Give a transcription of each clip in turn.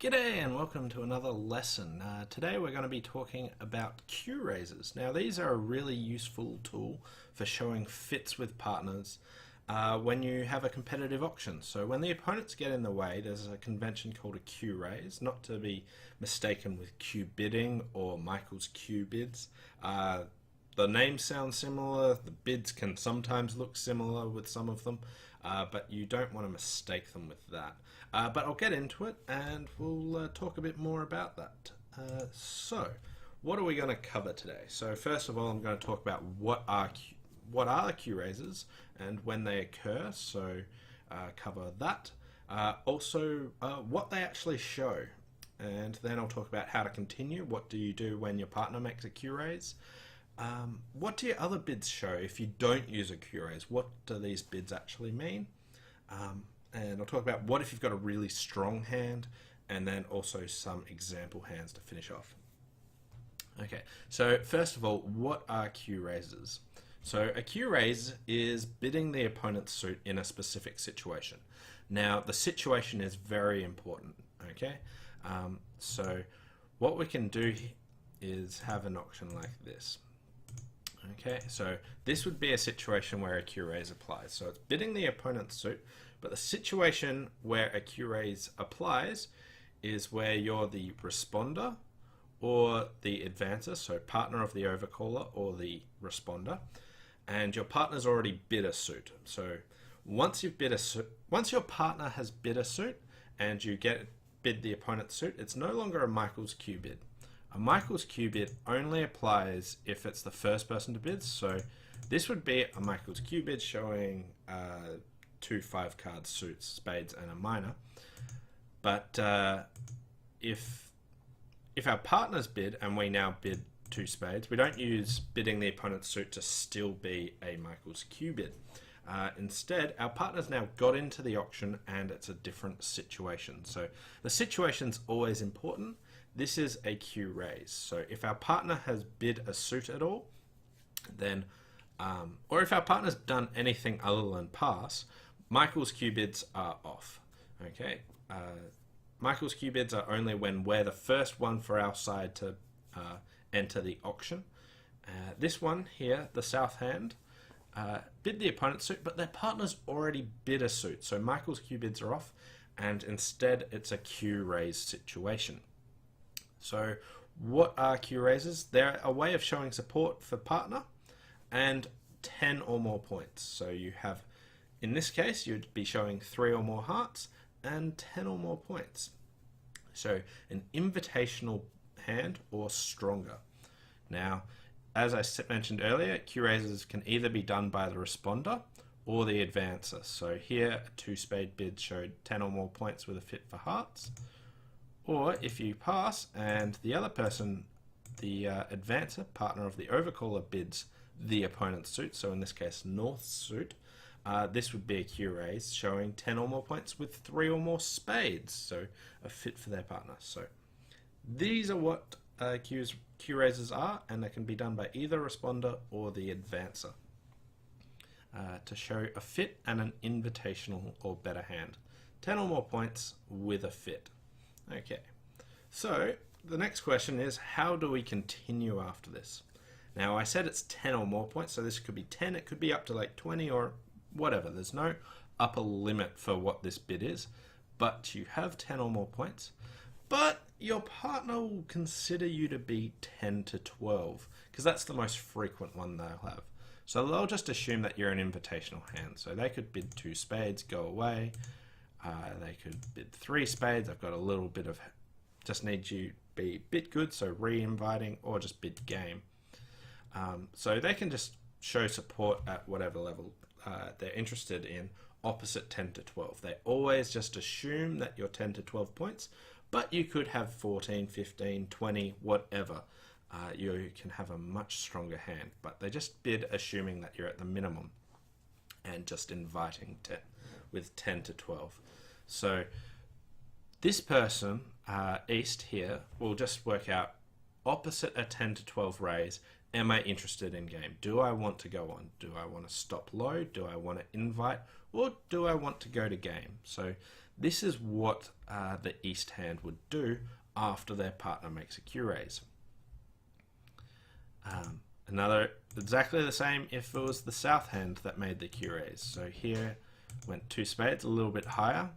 G'day and welcome to another lesson. Today we're going to be talking about cue raises. Now these are a really useful tool for showing fits with partners when you have a competitive auction. So when the opponents get in the way, there's a convention called a cue raise, not to be mistaken with cue bidding or Michael's cue bids. The names sound similar, the bids can sometimes look similar with some of them, but you don't want to mistake them with that. But I'll get into it and we'll talk a bit more about that. So, what are we going to cover today? So first of all, I'm going to talk about what are cue raises and when they occur, so cover that. Also, what they actually show. And then I'll talk about how to continue. What do you do when your partner makes a cue raise? What do your other bids show if you don't use a cue raise? What do these bids actually mean? And I'll talk about what if you've got a really strong hand, and then also some example hands to finish off. Okay, so first of all, what are cue raises? So a cue raise is bidding the opponent's suit in a specific situation. Now, the situation is very important, okay? So what we can do is have an auction like this. Okay, so this would be a situation where a cue raise applies. So it's bidding the opponent's suit, but the situation where a cue raise applies is where you're the responder or the advancer, so partner of the overcaller or the responder, and your partner's already bid a suit. So once your partner has bid a suit and you bid the opponent's suit, it's no longer a Michael's cue bid. A Michael's cue bid only applies if it's the first person to bid. So this would be a Michael's cue bid showing two 5-card suits, spades and a minor. But if our partners bid and we now bid 2 spades, we don't use bidding the opponent's suit to still be a Michael's cue bid. Instead, our partner's now got into the auction and it's a different situation. So the situation's always important. This is a cue raise. So if our partner has bid a suit at all, then, or if our partner's done anything other than pass, Michael's cue bids are off. Okay, Michael's cue bids are only when we're the first one for our side to enter the auction. This one here, the south hand, bid the opponent's suit, but their partner's already bid a suit. So Michael's cue bids are off, and instead it's a cue raise situation. So what are cue raises? They're a way of showing support for partner and 10 or more points. So you have, in this case, you'd be showing 3 or more hearts and 10 or more points. So an invitational hand or stronger. Now, as I mentioned earlier, cue raises can either be done by the responder or the advancer. So here, a 2-spade bid showed 10 or more points with a fit for hearts. Or if you pass and the other person, the advancer, partner of the overcaller, bids the opponent's suit, so in this case North's suit, this would be a cue raise showing 10 or more points with 3 or more spades, so a fit for their partner. So these are what cue raises are, and they can be done by either responder or the advancer to show a fit and an invitational or better hand. 10 or more points with a fit. Okay, so the next question is, how do we continue after this? Now, I said it's 10 or more points, so this could be 10, it could be up to like 20 or whatever. There's no upper limit for what this bid is, but you have 10 or more points. But your partner will consider you to be 10 to 12, because that's the most frequent one they'll have. So they'll just assume that you're an invitational hand. So they could bid 2 spades, go away. They could bid 3 spades. I've got a little bit of, just need you to be a bit good, so re-inviting, or just bid game. So they can just show support at whatever level they're interested in, opposite 10 to 12. They always just assume that you're 10 to 12 points, but you could have 14, 15, 20, whatever. You can have a much stronger hand, but they just bid assuming that you're at the minimum and just inviting 10 with 10 to 12. So this person, East here, will just work out opposite a 10 to 12 raise. Am I interested in game? Do I want to go on? Do I want to stop low? Do I want to invite? Or do I want to go to game? So this is what the east hand would do after their partner makes a cue raise. Another exactly the same if it was the south hand that made the cue raise. So here went 2 spades, a little bit higher.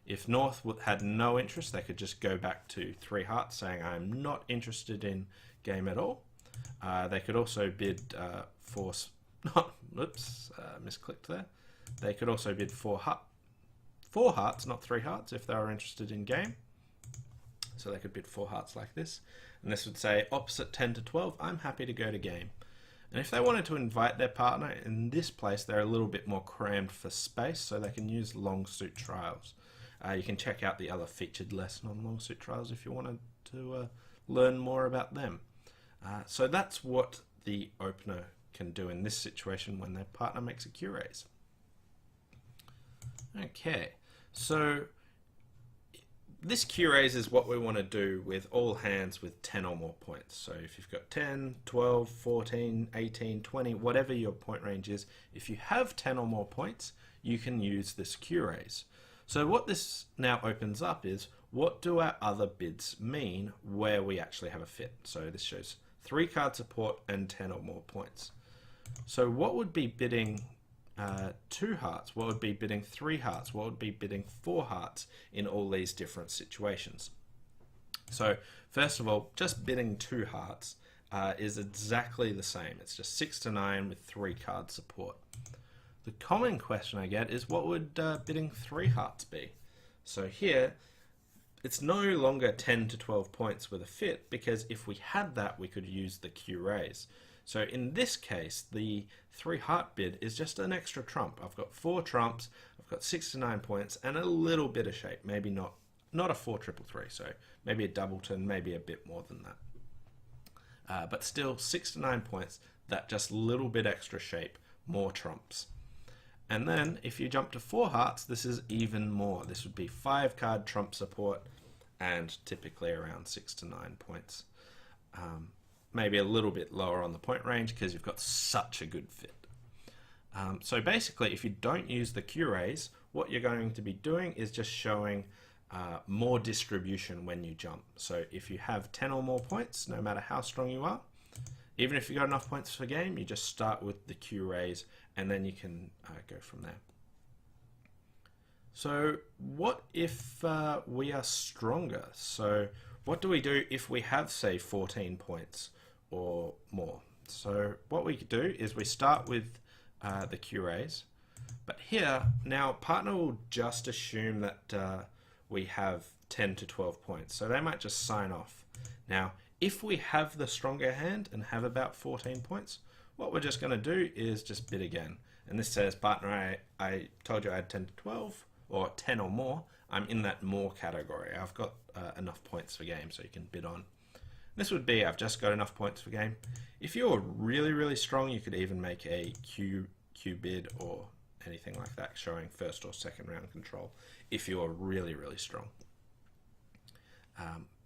If north had no interest, they could just go back to 3 hearts, saying I'm not interested in game at all. They could also bid misclicked there. They could also bid 4 hearts, not 3 hearts, if they were interested in game. So they could bid 4 hearts like this. And this would say, opposite 10 to 12, I'm happy to go to game. And if they wanted to invite their partner, in this place, they're a little bit more crammed for space, so they can use long suit trials. You can check out the other featured lesson on long suit trials if you wanted to learn more about them. So that's what the opener can do in this situation when their partner makes a cue raise. Okay, so this cue raise is what we want to do with all hands with 10 or more points. So if you've got 10, 12, 14, 18, 20, whatever your point range is, if you have 10 or more points, you can use this cue raise. So what this now opens up is, what do our other bids mean where we actually have a fit? So this shows 3 card support and 10 or more points. So what would be bidding 2 hearts? What would be bidding 3 hearts? What would be bidding 4 hearts in all these different situations? So first of all, just bidding 2 hearts is exactly the same. It's just 6 to 9 with 3 card support. The common question I get is, what would bidding 3 hearts be? So here, it's no longer 10 to 12 points with a fit, because if we had that, we could use the cue raise. So in this case, the 3 heart bid is just an extra trump. I've got 4 trumps, I've got 6 to 9 points, and a little bit of shape. Maybe not a 4-3-3, so maybe a doubleton, maybe a bit more than that. But still 6 to 9 points, that just little bit extra shape, more trumps. And then if you jump to 4 hearts, this is even more. This would be 5 card trump support and typically around 6 to 9 points. Maybe a little bit lower on the point range because you've got such a good fit. So basically, if you don't use the cue raise, what you're going to be doing is just showing more distribution when you jump. So if you have 10 or more points, no matter how strong you are, even if you got enough points for game, you just start with the cue raise and then you can go from there. So what if we are stronger? So what do we do if we have, say, 14 points or more? So what we do is we start with the cue raise, but here now partner will just assume that we have 10 to 12 points, so they might just sign off. Now if we have the stronger hand and have about 14 points, what we're just going to do is just bid again. And this says, partner, I told you I had 10 to 12 or 10 or more. I'm in that more category. I've got enough points for game, so you can bid on. This would be, I've just got enough points for game. If you're really, really strong, you could even make a Q bid or anything like that, showing first or second round control if you're really, really strong.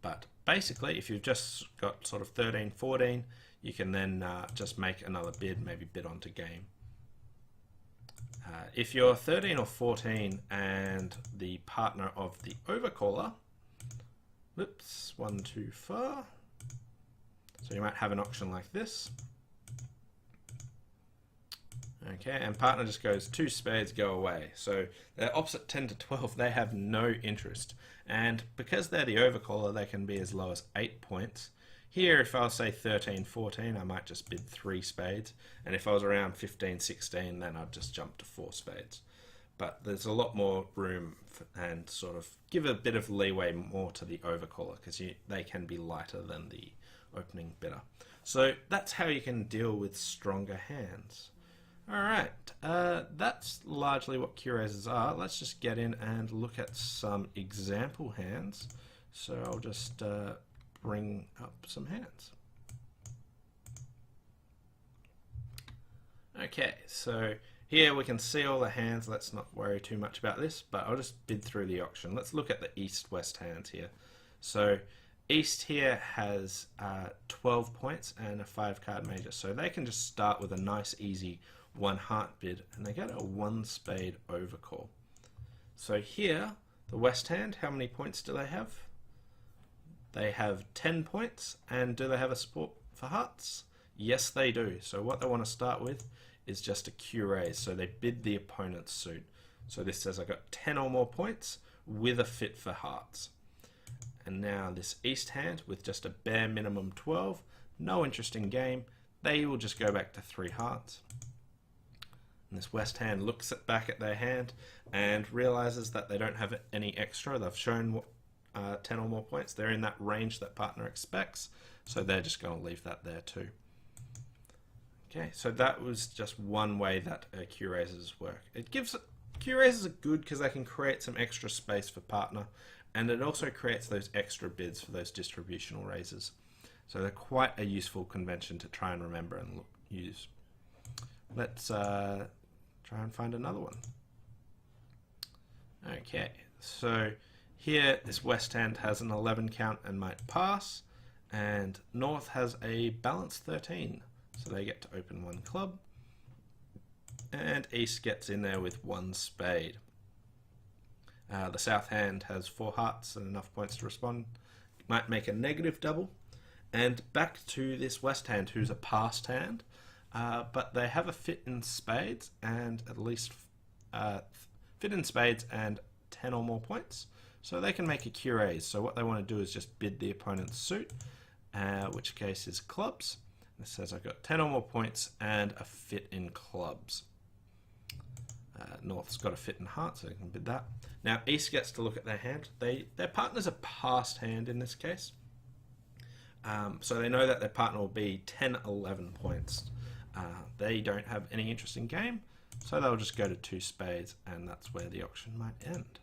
But basically, if you've just got sort of 13, 14, you can then just make another bid, maybe bid onto game. If you're 13 or 14 and the partner of the overcaller, whoops, one too far. So you might have an auction like this. Okay, and partner just goes 2 spades, go away. So they're opposite 10 to 12, they have no interest. And because they're the overcaller, they can be as low as 8 points. Here, if I was, say, 13, 14, I might just bid 3 spades. And if I was around 15, 16, then I'd just jump to 4 spades. But there's a lot more room and sort of give a bit of leeway more to the overcaller because they can be lighter than the opening bidder. So that's how you can deal with stronger hands. Alright, that's largely what cue raises are. Let's just get in and look at some example hands. So I'll just bring up some hands. Okay, so here we can see all the hands. Let's not worry too much about this, but I'll just bid through the auction. Let's look at the East-West hands here. So East here has 12 points and a 5-card major, so they can just start with a nice easy 1 heart bid and they get a 1 spade overcall. So here The West Hand, how many points do they have? They have 10 points. And do they have a support for hearts? Yes, they do. So what they want to start with is just a Q raise. So they bid the opponent's suit. So this says I got 10 or more points with a fit for hearts. And now this East Hand with just a bare minimum 12, no interesting game. They will just go back to 3 hearts. And this West Hand looks back at their hand and realizes that they don't have any extra. They've shown 10 or more points. They're in that range that partner expects. So they're just going to leave that there too. Okay, so that was just one way that Q raises work. Q raises are good because they can create some extra space for partner, and it also creates those extra bids for those distributional raises. So they're quite a useful convention to try and remember and use. Let's try and find another one. Okay, so here this West Hand has an 11 count and might pass, and North has a balanced 13, so they get to open 1 club, and East gets in there with 1 spade. The South Hand has 4 hearts and enough points to respond. Might make a negative double. And back to this West Hand, who's a passed hand, but they have a fit in spades and at least fit in spades and 10 or more points. So they can make a Q raise. So what they want to do is just bid the opponent's suit, which case is clubs. It says I've got 10 or more points and a fit in clubs. North's got a fit in hearts, so they can bid that. Now East gets to look at their hand. Their partner's a passed hand in this case. So they know that their partner will be 10, 11 points. They don't have any interest in game, so they'll just go to 2 spades, and that's where the auction might end.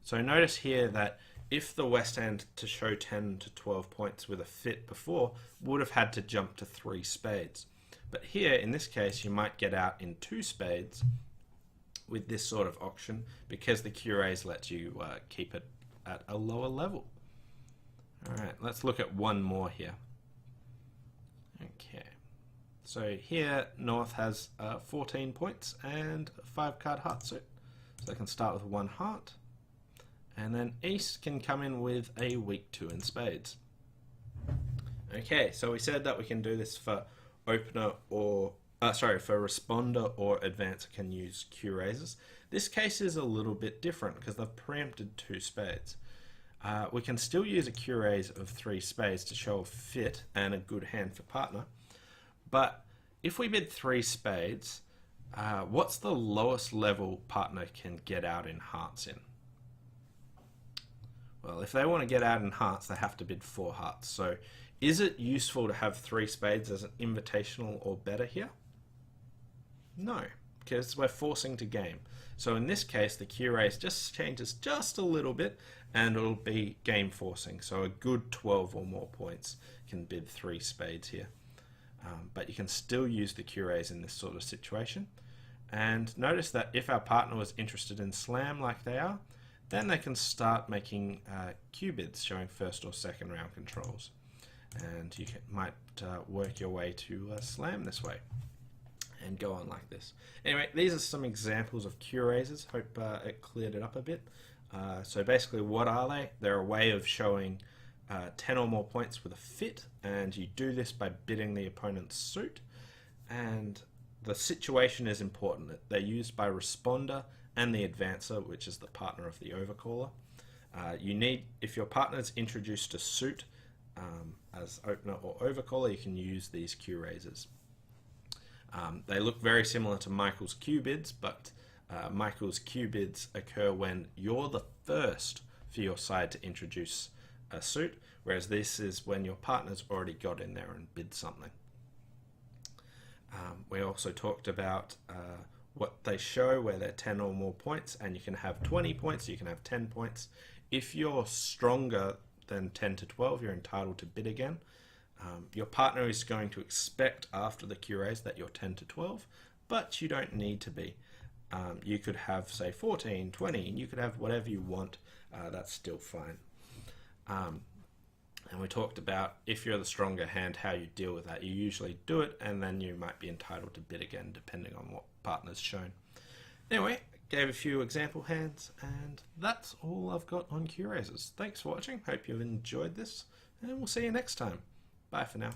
So notice here that if the West Hand to show 10 to 12 points with a fit before would have had to jump to 3 spades. But here, in this case, you might get out in 2 spades with this sort of auction because the Q raise lets you keep it at a lower level. Alright, let's look at one more here. Okay, so here North has 14 points and a 5 card heart suit. So they can start with 1 heart. And then East can come in with a weak 2 in spades. Okay, so we said that we can do this for opener or for responder or advancer can use Q raises. This case is a little bit different because they've preempted 2 spades. We can still use a Q raise of 3 spades to show a fit and a good hand for partner. But if we bid 3 spades, what's the lowest level partner can get out in hearts in? Well, if they want to get out in hearts, they have to bid 4 hearts. So is it useful to have 3 spades as an invitational or better here? No, because we're forcing to game. So in this case, the Q raise just changes just a little bit and it'll be game forcing. So a good 12 or more points can bid 3 spades here. But you can still use the Q raise in this sort of situation. And notice that if our partner was interested in slam like they are, then they can start making Q bids showing first or second round controls. And you might work your way to slam this way and go on like this. Anyway, these are some examples of Q raises. Hope it cleared it up a bit. So basically, what are they? They're a way of showing 10 or more points with a fit, and you do this by bidding the opponent's suit. And the situation is important. They're used by responder and the advancer, which is the partner of the overcaller. If your partner is introduced a suit as opener or overcaller, you can use these Q raises. They look very similar to Michael's Q bids, but Michael's Q bids occur when you're the first for your side to introduce a suit, whereas this is when your partner's already got in there and bid something. We also talked about what they show, where they're 10 or more points, and you can have 20 points, you can have 10 points. If you're stronger than 10 to 12, you're entitled to bid again. Your partner is going to expect after the Q raise that you're 10 to 12, but you don't need to be. You could have, say, 14, 20, and you could have whatever you want. That's still fine. And we talked about if you're the stronger hand, how you deal with that. You usually do it, and then you might be entitled to bid again, depending on what partner's shown. Anyway, gave a few example hands, and that's all I've got on QRazors. Thanks for watching, hope you've enjoyed this, and we'll see you next time. Bye for now.